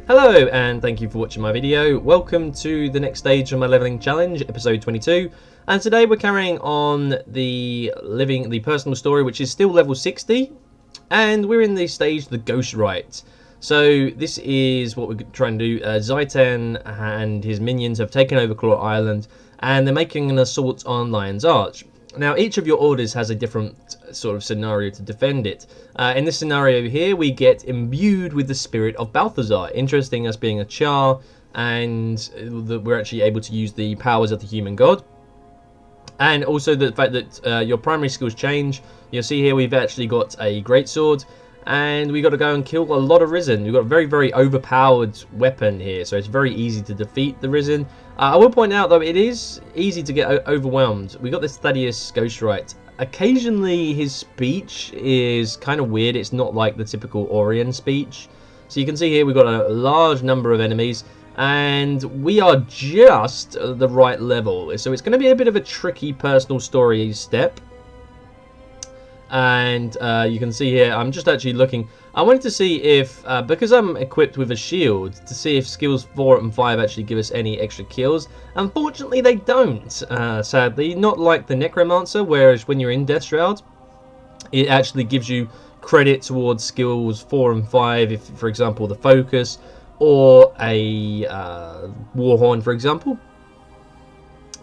Hello and thank you for watching my video. Welcome to the next stage of my leveling challenge, episode 22. And today we're carrying on the personal story, which is still level 60. And we're in the stage, the Ghost Rite. So this is what we're trying to do. Zaitan and his minions have taken over Claw Island and they're making an assault on Lion's Arch. Now, each of your orders has a different sort of scenario to defend it. In this scenario here, we get imbued with the spirit of Balthazar, interesting us being a Char, and that we're actually able to use the powers of the human god. And also the fact that your primary skills change. You'll see here we've actually got a greatsword, and we got to go and kill a lot of Risen. We've got a very, very overpowered weapon here, so it's very easy to defeat the Risen. I will point out, though, it is easy to get overwhelmed. We got this Thaddeus Ghost Rite. Occasionally, his speech is kind of weird. It's not like the typical Orion speech. So you can see here we've got a large number of enemies, and we are just the right level. So it's going to be a bit of a tricky personal story step. And you can see here, I'm just actually looking. I wanted to see if, because I'm equipped with a shield, to see if skills 4 and 5 actually give us any extra kills. Unfortunately, they don't, sadly. Not like the Necromancer, whereas when you're in Death Shroud, it actually gives you credit towards skills 4 and 5, if, for example, the Focus, or a Warhorn, for example.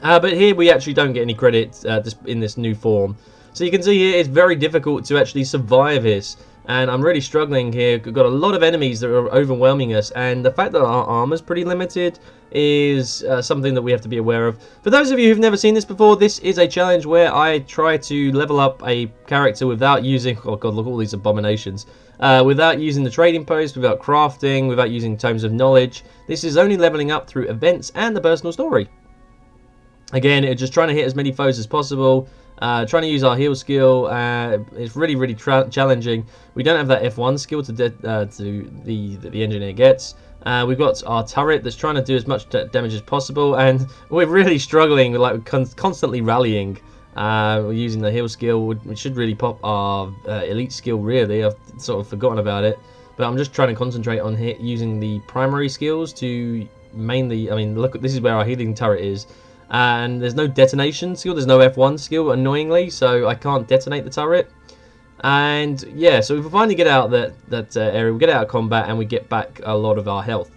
But here we actually don't get any credit in this new form. So you can see here it's very difficult to actually survive this, and I'm really struggling here. We've got a lot of enemies that are overwhelming us, and the fact that our armor's pretty limited is something that we have to be aware of. For those of you who've never seen this before, this is a challenge where I try to level up a character without using, oh god, look at all these abominations, without using the trading post, without crafting, without using tomes of knowledge. This is only leveling up through events and the personal story. Again, it's just trying to hit as many foes as possible. Trying to use our heal skill, it's really challenging. We don't have that F1 skill to the engineer gets. We've got our turret that's trying to do as much damage as possible, and we're really struggling, like constantly rallying. We're using the heal skill. We should really pop our elite skill, really. I've sort of forgotten about it, but I'm just trying to concentrate on using the primary skills to mainly, I mean, look, this is where our healing turret is. And there's no detonation skill, there's no F1 skill, annoyingly, so I can't detonate the turret. And yeah, so if we finally get out that area, we get out of combat and we get back a lot of our health.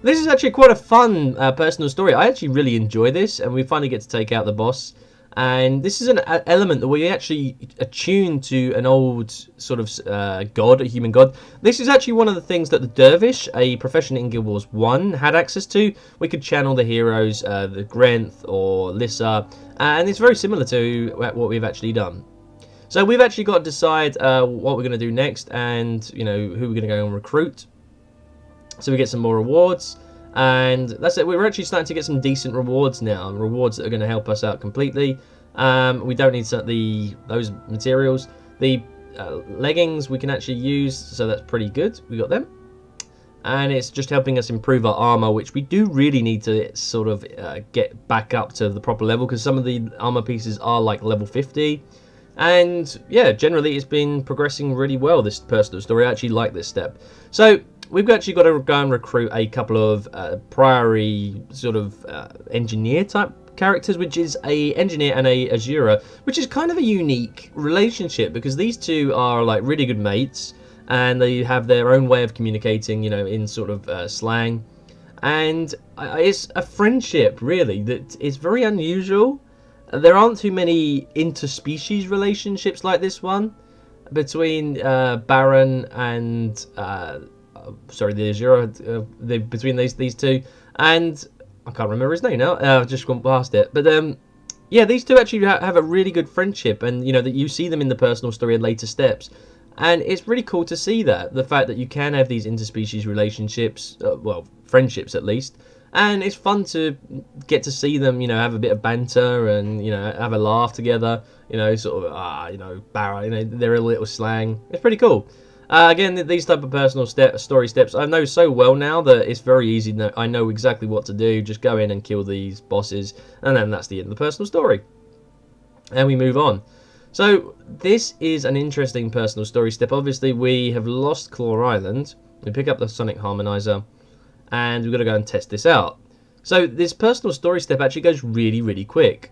This is actually quite a fun personal story. I actually really enjoy this, and we finally get to take out the boss. And this is an element that we actually attune to an old sort of god, a human god. This is actually one of the things that the Dervish, a profession in Guild Wars 1, had access to. We could channel the heroes, the Grenth or Lissa, and it's very similar to what we've actually done. So we've actually got to decide what we're going to do next, and you know who we're going to go and recruit. So we get some more rewards. And that's it. We're actually starting to get some decent rewards now, rewards that are going to help us out completely. We don't need those materials. The leggings we can actually use, so that's pretty good. We got them, and it's just helping us improve our armor, which we do really need to sort of get back up to the proper level, because some of the armor pieces are like level 50. And yeah, generally it's been progressing really well, this personal story. I actually like this step. So we've actually got to go and recruit a couple of priory sort of engineer type characters, which is a engineer and a Azura, which is kind of a unique relationship, because these two are like really good mates, and they have their own way of communicating, you know, in sort of slang. And it's a friendship, really, that is very unusual. There aren't too many interspecies relationships like this one between Baron and sorry, the Azura, between these two, and I can't remember his name now. I've just gone past it, but yeah, these two actually have a really good friendship, and you know that you see them in the personal story in later steps, and it's really cool to see that, the fact that you can have these interspecies relationships, well, friendships at least. And it's fun to get to see them, you know, have a bit of banter and, you know, have a laugh together, you know, sort of, you know, Barra, you know, their little slang. It's pretty cool. Again, these type of personal story steps I know so well now that it's very easy. I know exactly what to do. Just go in and kill these bosses, and then that's the end of the personal story. And we move on. So this is an interesting personal story step. Obviously, we have lost Claw Island. We pick up the sonic harmonizer, and we've got to go and test this out. So this personal story step actually goes really, really quick.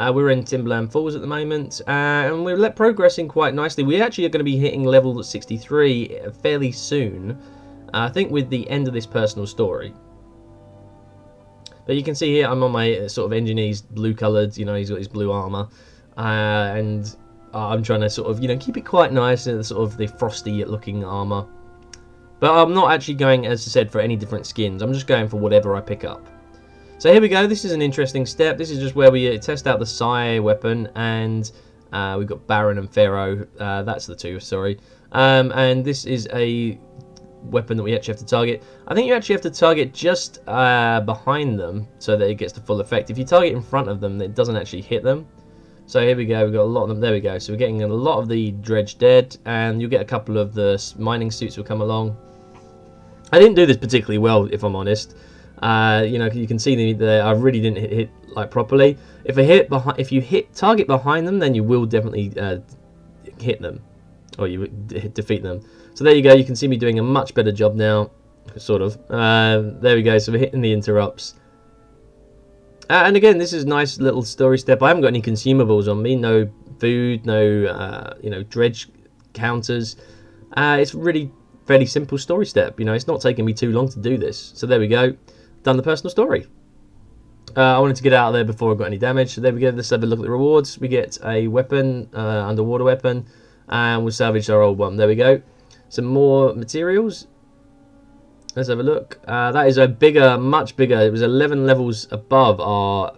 We're in Timberland Falls at the moment, and we're progressing quite nicely. We actually are going to be hitting level 63 fairly soon, I think, with the end of this personal story. But you can see here I'm on my sort of engineer's blue coloured, you know, he's got his blue armour, and I'm trying to sort of, you know, keep it quite nice, sort of the frosty looking armour. But I'm not actually going, as I said, for any different skins. I'm just going for whatever I pick up. So here we go. This is an interesting step. This is just where we test out the Psy weapon, and we've got Baron and Pharaoh. That's the two, sorry. And this is a weapon that we actually have to target. I think you actually have to target just behind them so that it gets the full effect. If you target in front of them, it doesn't actually hit them. So here we go. We've got a lot of them. There we go. So we're getting a lot of the Dredge dead, and you'll get a couple of the mining suits will come along. I didn't do this particularly well, if I'm honest. You know, you can see there. I really didn't hit like properly. If you hit target behind them, then you will definitely hit them, or you defeat them. So there you go. You can see me doing a much better job now, sort of. There we go. So we're hitting the interrupts. And again, this is a nice little story step. I haven't got any consumables on me. No food. No you know, dredge counters. It's really fairly simple story step. You know, it's not taking me too long to do this. So there we go. Done the personal story. I wanted to get out of there before I got any damage. So there we go. Let's have a look at the rewards. We get a weapon, underwater weapon, and we'll salvage our old one. There we go. Some more materials. Let's have a look. That is a bigger, much bigger. It was 11 levels above our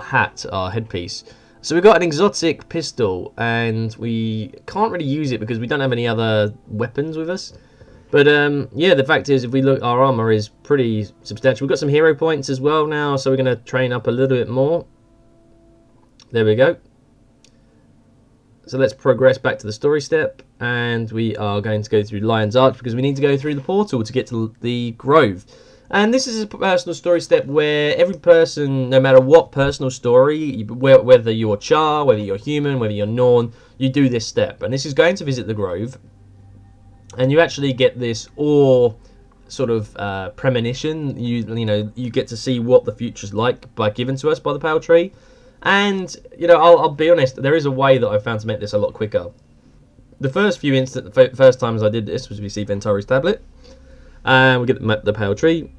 hat, our headpiece. So we've got an exotic pistol, and we can't really use it because we don't have any other weapons with us. But yeah, the fact is, if we look, our armor is pretty substantial. We've got some hero points as well now, so we're going to train up a little bit more. There we go. So let's progress back to the story step, and we are going to go through Lion's Arch because we need to go through the portal to get to the Grove. And this is a personal story step where every person, no matter what personal story, whether you're Char, whether you're human, whether you're Norn, you do this step. And this is going to visit the Grove. And you actually get this awe sort of premonition. You know, you get to see what the future's like given to us by the Pale Tree. And, you know, I'll be honest, there is a way that I found to make this a lot quicker. The first first times I did this was we see Ventari's tablet. And we get the Pale Tree.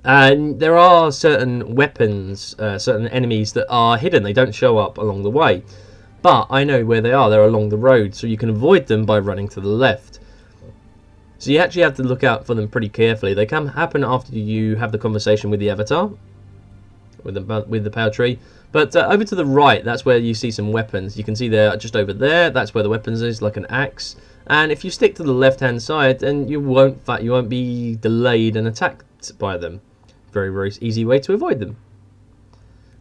And there are certain weapons, certain enemies that are hidden. They don't show up along the way. But I know where they are. They're along the road, so you can avoid them by running to the left. So you actually have to look out for them pretty carefully. They can happen after you have the conversation with the Avatar, with the Pale Tree. But over to the right, that's where you see some weapons. You can see they're just over there. That's where the weapons is, like an axe. And if you stick to the left-hand side, then you won't be delayed and attacked by them. Very, very easy way to avoid them.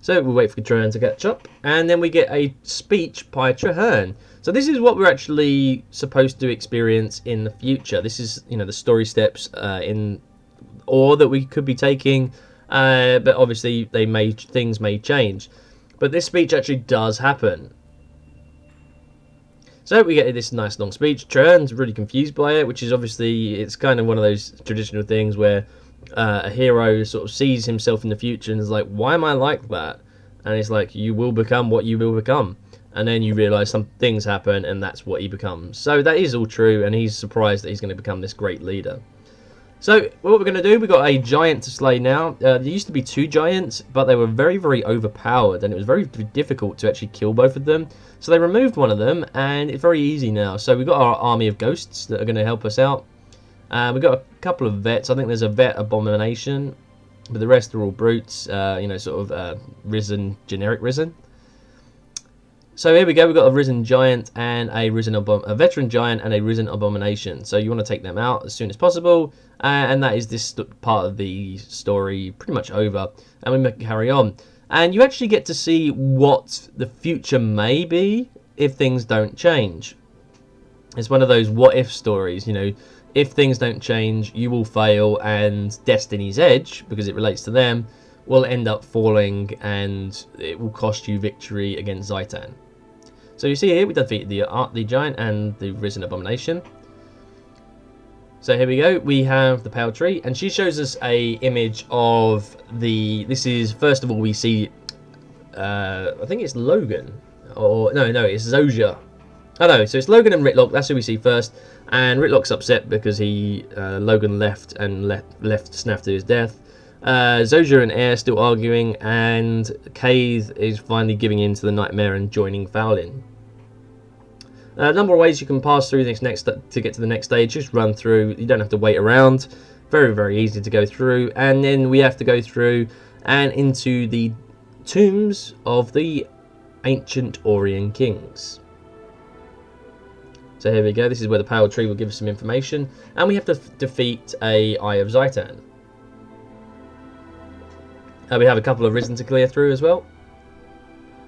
So we'll wait for Traherne to catch up, and then we get a speech by Traherne. So this is what we're actually supposed to experience in the future. This is, you know, the story steps or that we could be taking, but obviously things may change. But this speech actually does happen. So we get this nice long speech. Traherne's really confused by it, which is obviously, it's kind of one of those traditional things where a hero sort of sees himself in the future and is like, why am I like that? And it's like, you will become what you will become. And then you realise some things happen, and that's what he becomes. So that is all true, and he's surprised that he's going to become this great leader. So what we're going to do, we've got a giant to slay now. There used to be 2 giants, but they were very, very overpowered, and it was very difficult to actually kill both of them. So they removed one of them, and it's very easy now. So we've got our army of ghosts that are going to help us out. We've got a couple of vets. I think there's a vet abomination, but the rest are all brutes, you know, sort of generic risen. So here we go. We've got a risen giant and a veteran giant and a risen abomination. So you want to take them out as soon as possible, and that is this part of the story pretty much over. And we carry on, and you actually get to see what the future may be if things don't change. It's one of those what if stories, you know. If things don't change, you will fail, and Destiny's Edge, because it relates to them, will end up falling, and it will cost you victory against Zaitan. So you see here we defeated the giant and the risen abomination. So here we go, we have the pale tree, and she shows us a image of this is, first of all, we see, I think it's Logan, or, no, it's Zosier. Oh no, so it's Logan and Ritlock, that's who we see first, and Ritlock's upset because Logan left Snaf to his death. Zosier and Air still arguing, and Kaith is finally giving in to the nightmare and joining Fowlin. A number of ways you can pass through this to get to the next stage. Just run through. You don't have to wait around. Very, very easy to go through. And then we have to go through and into the tombs of the ancient Orien kings. So here we go. This is where the Pale Tree will give us some information. And we have to defeat a Eye of Zaitan. We have a couple of Risen to clear through as well.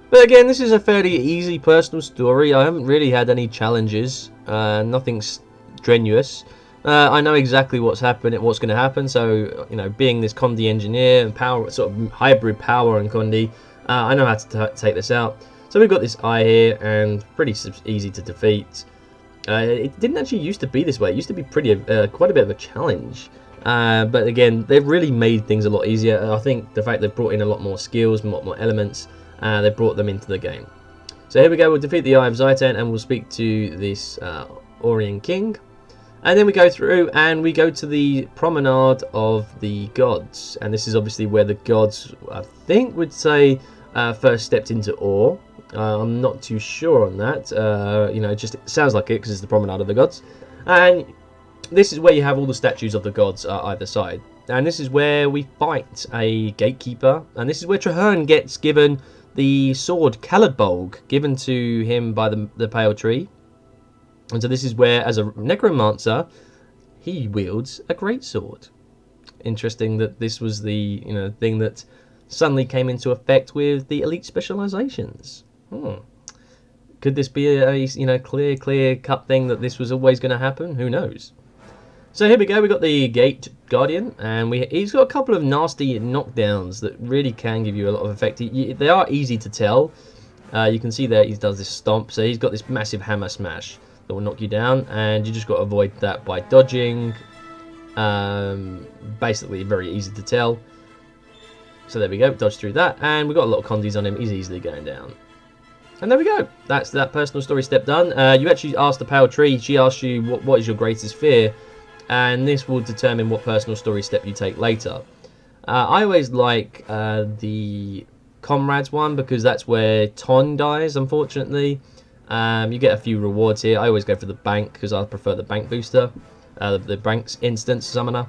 But again, this is a fairly easy personal story. I haven't really had any challenges, nothing strenuous. I know exactly what's going to happen. So, you know, being this Condi engineer and power, sort of hybrid power and Condi, I know how to take this out. So we've got this eye here, and pretty easy to defeat. It didn't actually used to be this way. It used to be quite a bit of a challenge. But again, they've really made things a lot easier. I think the fact they've brought in a lot more skills, a lot more elements. They brought them into the game. So here we go, we'll defeat the Eye of Zaitan and we'll speak to this Orien King. And then we go through and we go to the Promenade of the Gods. And this is obviously where the gods, I think, would say first stepped into awe. I'm not too sure on that. You know, it just sounds like it because it's the Promenade of the Gods. And this is where you have all the statues of the gods either side. And this is where we fight a gatekeeper. And this is where Traherne gets given the sword Caladbolg, given to him by the Pale Tree. And so this is where, as a necromancer, he wields a greatsword. Interesting that this was the thing that suddenly came into effect with the elite specializations. Could this be a clear cut thing that this was always going to happen? Who knows? So here we go, we got the Gate Guardian, and he's got a couple of nasty knockdowns that really can give you a lot of effect. They are easy to tell. You can see there he does this stomp, so he's got this massive hammer smash that will knock you down, and you just got to avoid that by dodging. Basically very easy to tell. So there we go, dodge through that, and we've got a lot of condis on him, he's easily going down. And there we go, that's that personal story step done. You actually asked the Pale Tree, she asked you what is your greatest fear, and this will determine what personal story step you take later. I always like the Comrades one, because that's where Ton dies, unfortunately. You get a few rewards here. I always go for the bank, because I prefer the bank booster, the bank's instance summoner.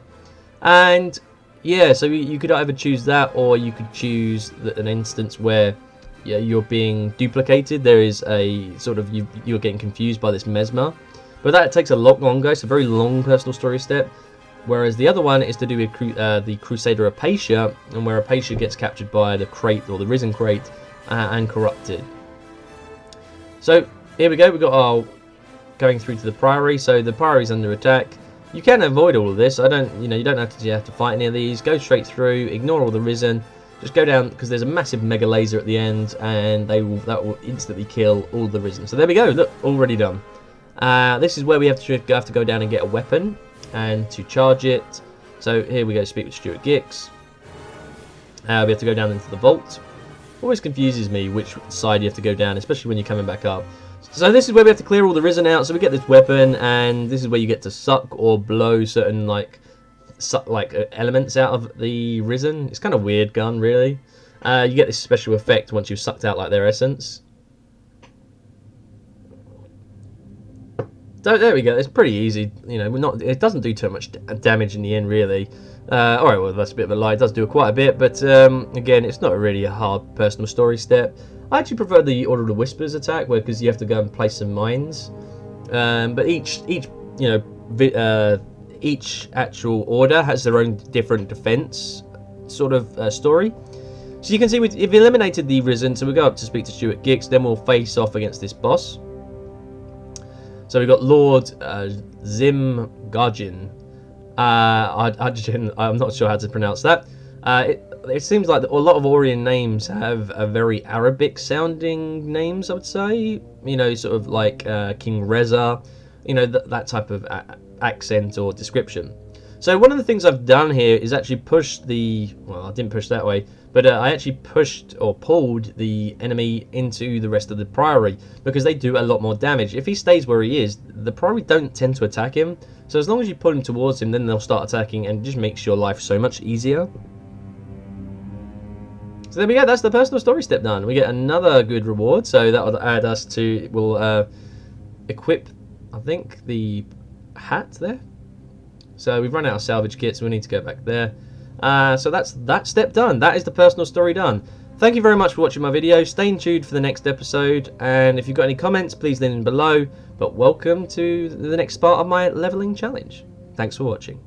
And yeah, so you could either choose that, or you could choose an instance where you're being duplicated. There is a sort of, you're getting confused by this Mesmer. But that takes a lot longer. It's a very long personal story step. Whereas the other one is to do with the Crusader Apatia, and where Apatia gets captured by the Crate, or the Risen Crate, and corrupted. So here we go. We've got our going through to the Priory. So the Priory's under attack. You can avoid all of this. You don't have to fight any of these. Go straight through. Ignore all the Risen. Just go down, because there's a massive mega laser at the end, and that will instantly kill all the Risen. So there we go. Look, already done. This is where we have to go down and get a weapon and to charge it. So here we go, speak with Stuart Gix. We have to go down into the vault. Always confuses me which side you have to go down, especially when you're coming back up. So this is where we have to clear all the Risen out. So we get this weapon, and this is where you get to suck or blow certain elements out of the Risen. It's kind of weird gun, really. You get this special effect once you've sucked out their essence. So there we go. It's pretty easy. It doesn't do too much damage in the end, really. Alright, well, that's a bit of a lie. It does do quite a bit, but again, it's not really a hard personal story step. I actually prefer the Order of the Whispers attack, because you have to go and place some mines. But each actual order has their own different defense sort of story. So you can see we've eliminated the Risen, so we go up to speak to Stuart Gix, then we'll face off against this boss. So we've got Lord Zim Garjin. I'm not sure how to pronounce that. It seems like a lot of Orient names have a very Arabic sounding names, I would say. You know, sort of like King Reza, you know, that type of accent or description. So one of the things I've done here is actually push the, well, I didn't push that way, but I actually pushed or pulled the enemy into the rest of the Priory, because they do a lot more damage. If he stays where he is, the Priory don't tend to attack him. So as long as you pull him towards him, then they'll start attacking, and it just makes your life so much easier. So there we go, that's the personal story step done. We get another good reward, so that will add us to, we'll equip, I think, the hat there. So we've run out of salvage kits, so we need to go back there. So that's that step done. That is the personal story done. Thank you very much for watching my video. Stay tuned for the next episode, and if you've got any comments, please leave them below. But welcome to the next part of my leveling challenge. Thanks for watching.